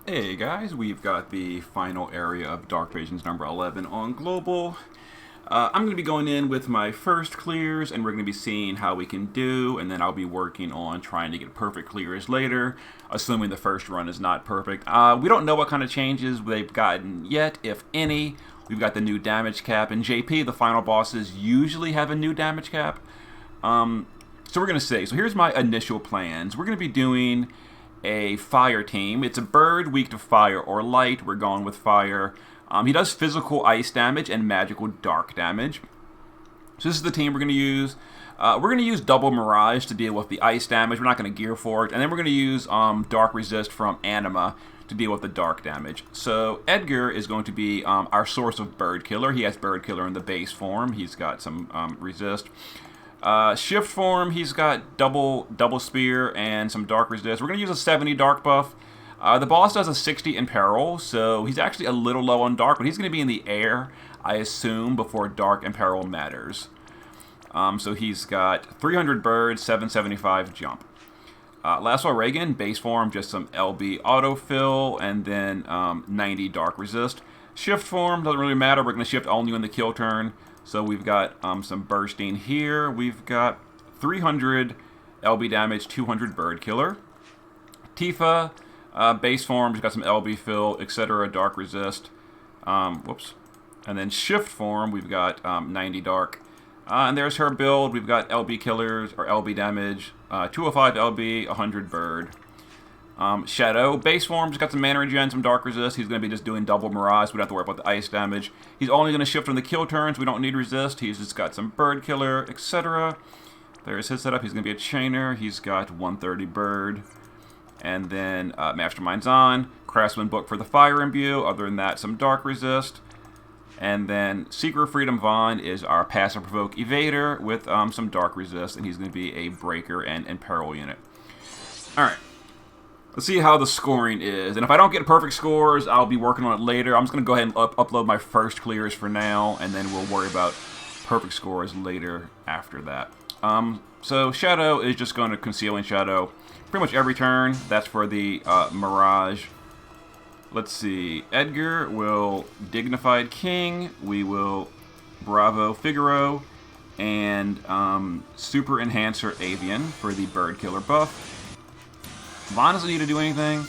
Hey guys, we've got the final area of Dark Visions number 11 on Global. I'm going to be going in with my first clears, and we're going to be seeing how we can do, and then I'll be working on trying to get perfect clears later, assuming the first run is not perfect. We don't know what kind of changes they've gotten yet, if any. We've got the new damage cap, and JP, the final bosses, usually have a new damage cap. So we're going to say, so here's my initial plans. We're going to be doing a fire team. It's a bird weak to fire or light. We're going with fire. He does physical ice damage and magical dark damage. So this is the team we're going to use. We're going to use double mirage to deal with the ice damage. We're not going to gear for it. And then we're going to use dark resist from anima to deal with the dark damage. So Edgar is going to be our source of bird killer. He has bird killer in the base form. He's got some resist. Shift form, he's got double spear and some dark resist. We're going to use a 70 dark buff. The boss does a 60 in peril, so he's actually a little low on dark, but he's going to be in the air, I assume, before dark and peril matters. So he's got 300 bird, 775 jump. Lasso Reagan, base form, just some LB autofill, and then 90 dark resist. Shift form, doesn't really matter, we're going to shift only in the kill turn. So we've got some bursting here. We've got 300 LB damage, 200 bird killer. Tifa, base form, she's got some LB fill, etc. Dark resist. Whoops. And then shift form, we've got 90 dark. And there's her build. We've got LB killers, or LB damage, 205 LB, 100 bird. Shadow, base form, just got some mana regen, some dark resist. He's going to be just doing double mirage. We don't have to worry about the ice damage. He's only going to shift on the kill turns. We don't need resist. He's just got some bird killer, etc. There's his setup. He's going to be a chainer. He's got 130 bird. And then Mastermind's on. Craftsman book for the fire imbue. Other than that, some dark resist. And then Secret Freedom Vaughn is our passive provoke evader with some dark resist. And he's going to be a breaker and imperil unit. Alright. Let's see how the scoring is. And if I don't get perfect scores, I'll be working on it later. I'm just going to go ahead and upload my first clears for now, and then we'll worry about perfect scores later after that. So Shadow is just going to conceal in Shadow pretty much every turn. That's for the Mirage. Let's see. Edgar will Dignified King. We will Bravo Figaro. And Super Enhancer Avian for the Bird Killer buff. Vaughn doesn't need to do anything.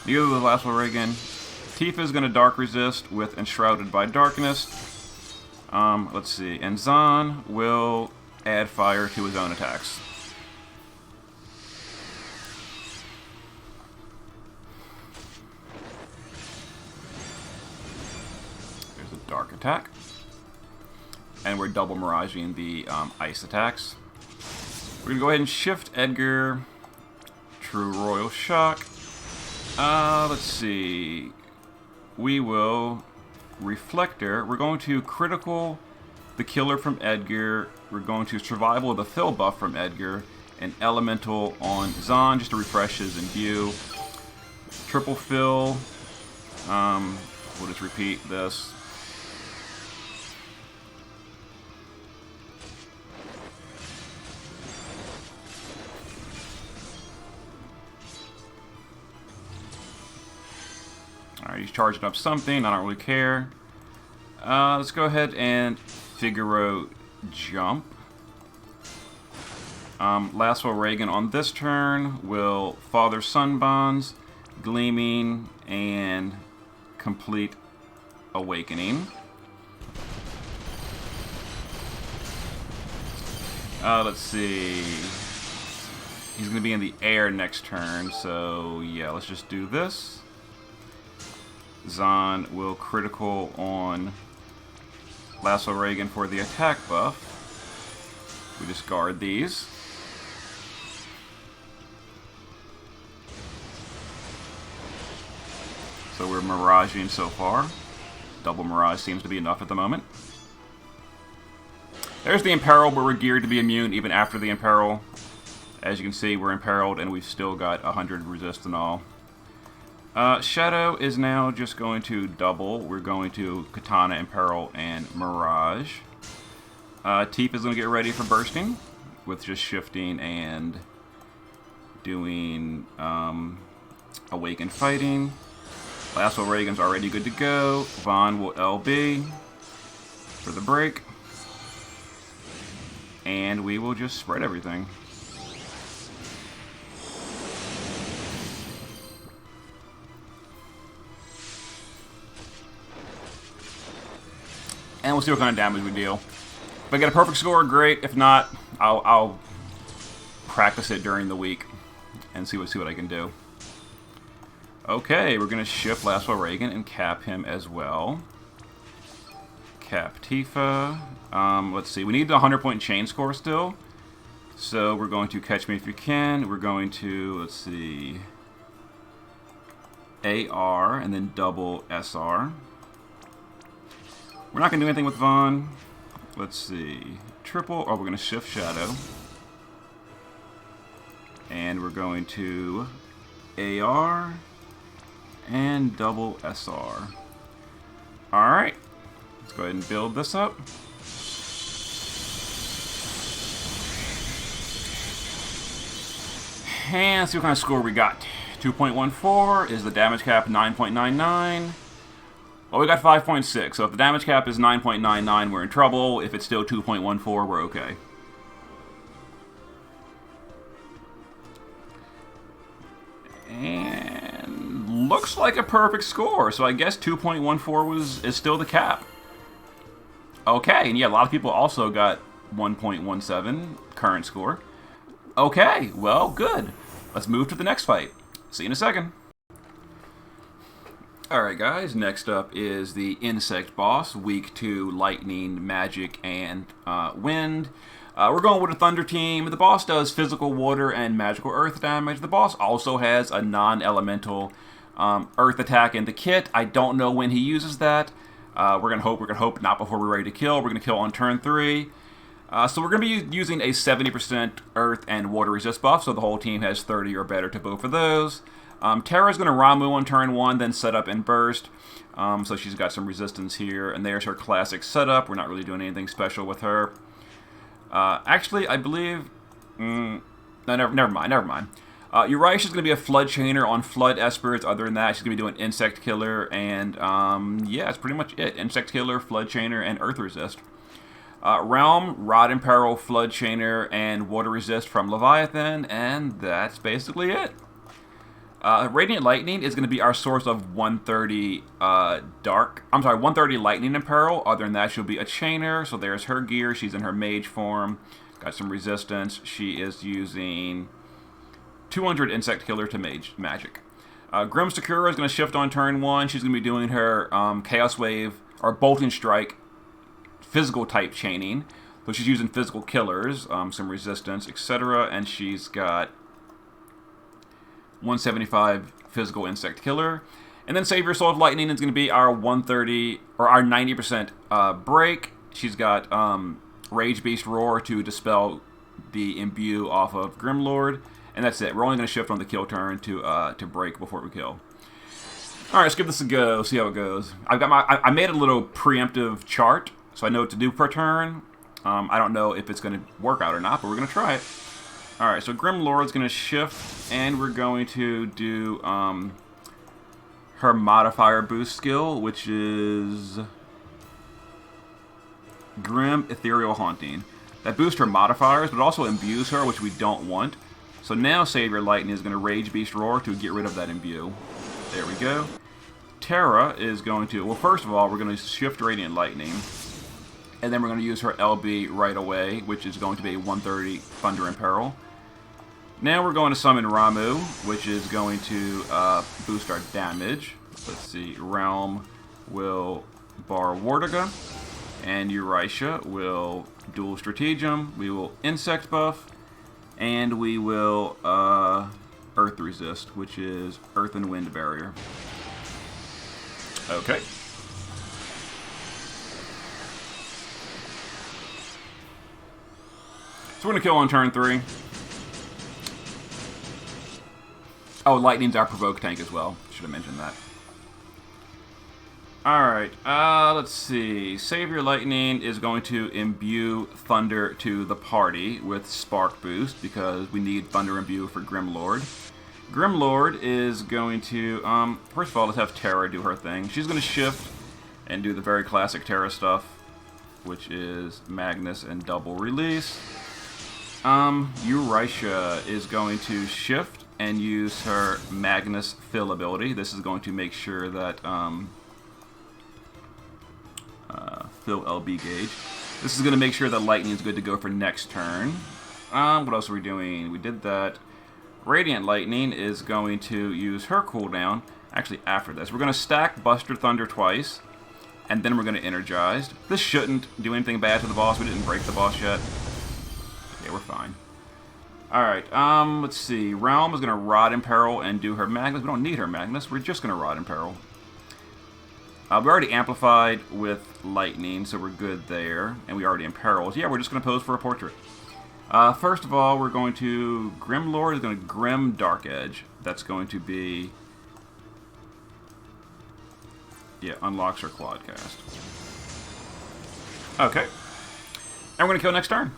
Neither does Lasso Reagan. Tifa is going to Dark Resist with Enshrouded by Darkness. Let's see. And Zahn will add fire to his own attacks. There's a Dark attack. And we're double miraging the ice attacks. We're going to go ahead and shift Edgar. True Royal Shock. Let's see. We will Reflector. We're going to critical the killer from Edgar. We're going to survival the fill buff from Edgar. And elemental on Zahn just to refresh his imbue. Triple fill. We'll just repeat this. Alright, he's charging up something. I don't really care. Let's go ahead and Figaro jump. Lasso Reagan on this turn will Father Sun Bonds, Gleaming, and Complete Awakening. Let's see. He's going to be in the air next turn, so yeah, let's just do this. Zahn will critical on Lasso Reagan for the attack buff. We discard these. So we're miraging so far. Double mirage seems to be enough at the moment. There's the imperil, but we're geared to be immune even after the imperil. As you can see, we're imperiled and we've still got 100 resist and all. Shadow is now just going to double. We're going to Katana, Imperil, and Mirage. Teep is going to get ready for bursting with just shifting and doing Awaken Fighting. Lasso Reagan's already good to go. Vaughn will LB for the break. And we will just spread everything. And we'll see what kind of damage we deal. If I get a perfect score, great. If not, I'll practice it during the week and see what I can do. Okay, we're going to shift Lasso Reagan and cap him as well. Cap Tifa. Let's see. We need the 100-point chain score still. So we're going to Catch Me If You Can. We're going to, let's see, AR and then double SR. We're not going to do anything with Vaughn. Let's see. Triple. Oh, we're going to shift Shadow. And we're going to AR and double SR. Alright. Let's go ahead and build this up. And see what kind of score we got. 2.14. Is the damage cap 9.99? Well, we got 5.6. So if the damage cap is 9.99, we're in trouble. If it's still 2.14, we're okay. And looks like a perfect score. So I guess 2.14 is still the cap. Okay, and yeah, a lot of people also got 1.17 current score. Okay, well, good. Let's move to the next fight. See you in a second. Alright guys, next up is the Insect Boss, Week 2 Lightning, Magic, and Wind. We're going with a Thunder team. The boss does physical water and magical earth damage. The boss also has a non-elemental earth attack in the kit. I don't know when he uses that. We're gonna hope not before we're ready to kill. We're gonna kill on turn 3. So we're gonna be using a 70% earth and water resist buff, so the whole team has 30 or better to both of those. Terra's gonna Ramu on turn 1, then set up and burst. So she's got some resistance here, and there's her classic setup. We're not really doing anything special with her. Actually, I believe... no, never mind. Uriah's going to be a Flood Chainer on Flood Espers. Other than that, she's going to be doing Insect Killer, and yeah, that's pretty much it. Insect Killer, Flood Chainer, and Earth Resist. Realm, Rod and Peril, Flood Chainer, and Water Resist from Leviathan, and that's basically it. Radiant Lightning is going to be our source of 130 130 Lightning and Peril. Other than that, she'll be a Chainer. So there's her gear. She's in her Mage form. Got some resistance. She is using 200 Insect Killer to Magic. Grim Sakura is going to shift on turn 1. She's going to be doing her Chaos Wave or Bolt and Strike physical type chaining. So she's using physical killers, some resistance, etc. And she's got 175 physical insect killer. And then Savior Soul of Lightning is going to be our 130 or our 90% break. She's got Rage Beast Roar to dispel the imbue off of Grimlord, and that's it. We're only going to shift on the kill turn to break before we kill. All right, let's give this a go. See how it goes. I made a little preemptive chart, so I know what to do per turn. I don't know if it's going to work out or not, but we're going to try it. Alright, so Grimlord's going to shift, and we're going to do her modifier boost skill, which is Grim Ethereal Haunting. That boosts her modifiers, but also imbues her, which we don't want. So now Savior Lightning is going to Rage Beast Roar to get rid of that imbue. There we go. Terra is going to, well, first of all, we're going to shift Radiant Lightning. And then we're going to use her LB right away, which is going to be 130 Thunder and Peril. Now we're going to summon Ramu, which is going to boost our damage. Let's see, Realm will bar Wardaga, and Uriah will dual Stratagem. We will Insect buff, and we will Earth Resist, which is Earth and Wind Barrier. Okay. So we're going to kill on turn 3. Oh, Lightning's our Provoke tank as well. Should have mentioned that. Alright, let's see. Savior Lightning is going to imbue Thunder to the party with Spark Boost because we need Thunder Imbue for Grimlord. Grimlord is going to, first of all, let's have Terra do her thing. She's going to shift and do the very classic Terra stuff, which is Magnus and double release. Eurisha is going to shift and use her Magnus fill ability. This is going to make sure that, fill LB gauge. This is going to make sure that Lightning is good to go for next turn. What else are we doing? We did that. Radiant Lightning is going to use her cooldown. Actually, after this, we're going to stack Buster Thunder twice, and then we're going to Energize. This shouldn't do anything bad to the boss. We didn't break the boss yet. Yeah, we're fine. Alright, let's see. Realm is going to Rod in Peril and do her Magnus. We don't need her Magnus. We're just going to Rod in Peril. We already amplified with Lightning, so we're good there. And we already imperiled. Yeah, we're just going to pose for a portrait. First of all, we're going to... Grimlord is going to Grim Dark Edge. That's going to be... Yeah, unlocks her quad cast. Okay. And we're going to kill next turn.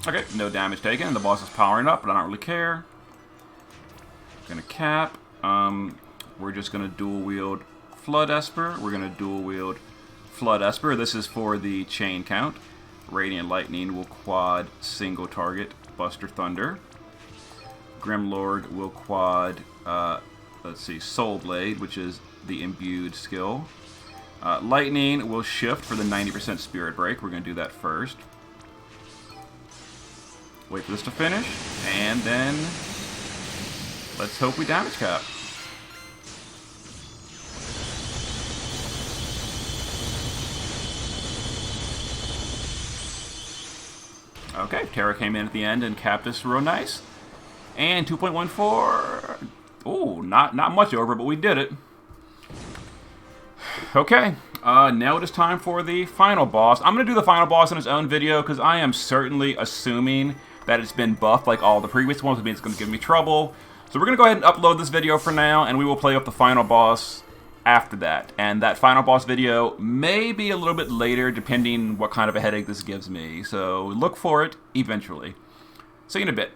Okay, no damage taken. The boss is powering up, but I don't really care. Gonna cap. We're just gonna dual wield Flood Esper. We're gonna dual wield Flood Esper. This is for the chain count. Radiant Lightning will quad single target Buster Thunder. Grimlord will quad, let's see, Soul Blade, which is the imbued skill. Lightning will shift for the 90% Spirit Break. We're gonna do that first. Wait for this to finish, and then let's hope we damage cap. Okay, Terra came in at the end and capped us real nice. And 2.14. Oh, not much over, but we did it. Okay, now it is time for the final boss. I'm going to do the final boss in its own video because I am certainly assuming that it's been buffed like all the previous ones, which means it's going to give me trouble. So we're going to go ahead and upload this video for now, and we will play up the final boss after that. And that final boss video may be a little bit later, depending what kind of a headache this gives me. So look for it eventually. See you in a bit.